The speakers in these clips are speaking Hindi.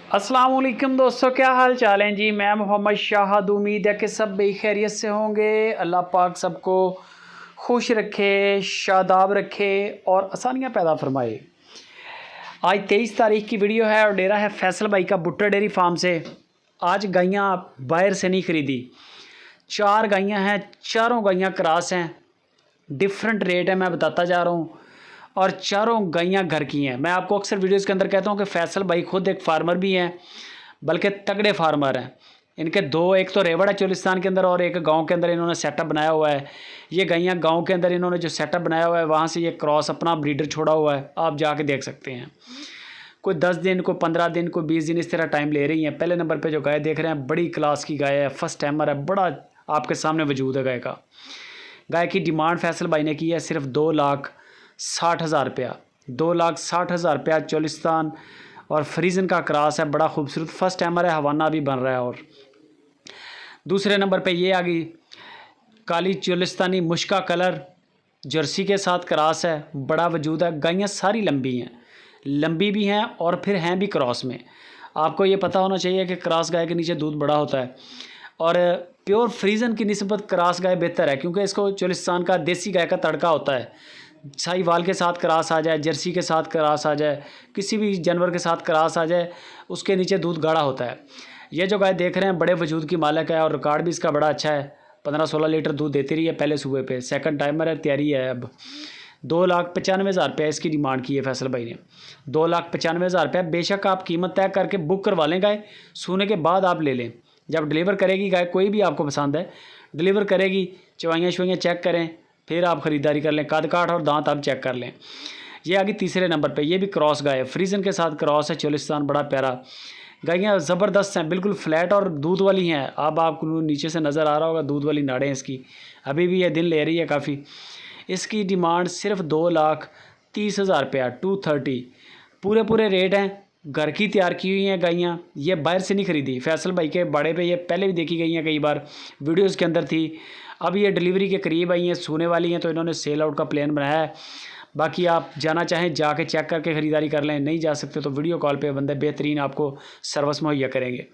अस्सलाम वालेकुम दोस्तों, क्या हाल चाल हैं जी। मैं मोहम्मद शाहद, उम्मीद है कि सब बड़ी खैरियत से होंगे। अल्लाह पाक सबको खुश रखे, शादाब रखे और आसानियाँ पैदा फरमाए। आज 23 तारीख की वीडियो है और डेरा है फैसल भाई का भुट्टा डेयरी फार्म से। आज गायें बाहर से नहीं ख़रीदी, 4 गायें हैं, चारों गायें क्रॉस हैं। डिफरेंट रेट है, मैं बताता जा रहा हूँ, और चारों गायें घर की हैं। मैं आपको अक्सर वीडियोस के अंदर कहता हूँ कि फैसल भाई खुद एक फार्मर भी हैं, बल्कि तगड़े फार्मर हैं। इनके दो, एक तो रेवड़ है चोलिस्तान के अंदर और एक गांव के अंदर इन्होंने सेटअप बनाया हुआ है। ये गायें गांव के अंदर इन्होंने जो सेटअप बनाया हुआ है, वहाँ से ये क्रॉस अपना ब्रीडर छोड़ा हुआ है, आप जाके देख सकते हैं। कोई 10 दिन, कोई 15 दिन, कोई 20 दिन, इस तरह टाइम ले रही हैं। पहले नंबर पर जो गाय देख रहे हैं, बड़ी क्लास की गाय है, फर्स्ट टाइमर है, बड़ा आपके सामने वजूद है गाय का। गाय की डिमांड फैसल भाई ने की है सिर्फ 2,60,000 रुपया। 2,60,000 रुपया चोलिस्तान और फ्रीजन का क्रॉस है, बड़ा खूबसूरत फर्स्ट टाइमर है, हवाना भी बन रहा है। और दूसरे नंबर पे ये आ गई काली चोलिस्तानी मुश्का कलर, जर्सी के साथ क्रॉस है, बड़ा वजूद है। गायें सारी लंबी हैं, लंबी भी हैं और फिर हैं भी क्रॉस में। आपको ये पता होना चाहिए कि क्रॉस गाय के नीचे दूध बड़ा होता है, और प्योर फ्रीजन की निस्बत क्रॉस गाय बेहतर है, क्योंकि इसको चोलिस्तान का देसी गाय का तड़का होता है। साहिवाल के साथ क्रॉस आ जाए, जर्सी के साथ क्रॉस आ जाए, किसी भी जानवर के साथ क्रॉस आ जाए, उसके नीचे दूध गाढ़ा होता है। ये जो गाय देख रहे हैं बड़े वजूद की मालिक है, और रिकॉर्ड भी इसका बड़ा अच्छा है। 15-16 लीटर दूध देती रही है पहले सूबे पे। सेकंड टाइमर है, तैयारी है। अब 2,95,000 रुपये इसकी डिमांड की है फैसल भाई ने। 2,95,000 रुपये। बेशक आप कीमत तय करके बुक करवा लें गाय, सोने के बाद आप ले लें। जब डिलीवर करेगी गाय, कोई भी आपको पसंद है, डिलीवर करेगी, चवाइयाँ शवाइयाँ चेक करें, फिर आप ख़रीदारी कर लें। कद काठ और दांत आप चेक कर लें। ये आ गई तीसरे नंबर पे। ये भी क्रॉस गाय है, फ्रीजन के साथ क्रॉस है, चोलिस्तान, बड़ा प्यारा। गायें ज़बरदस्त हैं, बिल्कुल फ्लैट और दूध वाली हैं। अब आपको नीचे से नज़र आ रहा होगा दूध वाली नाड़ें इसकी, अभी भी ये दिन ले रही है काफ़ी। इसकी डिमांड सिर्फ 2,30,000 रुपया, 230। पूरे रेट हैं, घर की तैयार की हुई हैं गायें, ये बाहर से नहीं ख़रीदी। फैसल भाई के बाड़े पे ये पहले भी देखी गई हैं, कई बार वीडियोस के अंदर थी। अब ये डिलीवरी के करीब आई हैं, सोने वाली हैं, तो इन्होंने सेल आउट का प्लान बनाया है। बाकी आप जाना चाहें जाके चेक करके ख़रीदारी कर लें, नहीं जा सकते तो वीडियो कॉल पे बंदे बेहतरीन आपको सर्विस मुहैया करेंगे।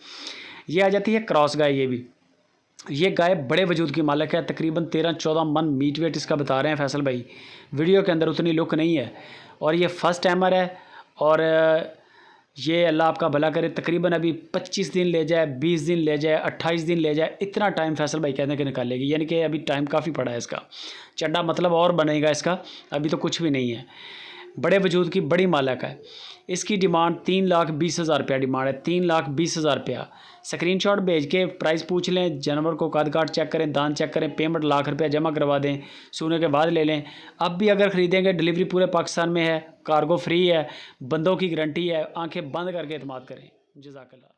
ये आ जाती है क्रॉस गाय। ये गाय बड़े वजूद की मालिक है, तकरीबन 13-14 मन मीट वेट इसका बता रहे हैं फैसल भाई। वीडियो के अंदर उतनी लुक नहीं है, और ये फर्स्ट टाइमर है। और ये अल्लाह आपका भला करे, तकरीबन अभी 25 दिन ले जाए, 20 दिन ले जाए, 28 दिन ले जाए, इतना टाइम फैसल भाई कहने के निकालेगी। यानी कि अभी टाइम काफ़ी पड़ा है इसका। चड्डा मतलब और बनेगा इसका, अभी तो कुछ भी नहीं है। बड़े वजूद की बड़ी मालिक है। इसकी डिमांड 3,20,000 रुपया डिमांड है, 3,20,000 रुपया। स्क्रीनशॉट भेज के प्राइस पूछ लें, जानवर को कद काट चेक करें, दान चेक करें, पेमेंट लाख रुपया जमा करवा दें, सोने के बाद ले लें। अब भी अगर ख़रीदेंगे, डिलीवरी पूरे पाकिस्तान में है, कार्गो फ्री है, बंदों की गारंटी है। आंखें बंद करके एतमाद करें। जज़ाकल्लाह।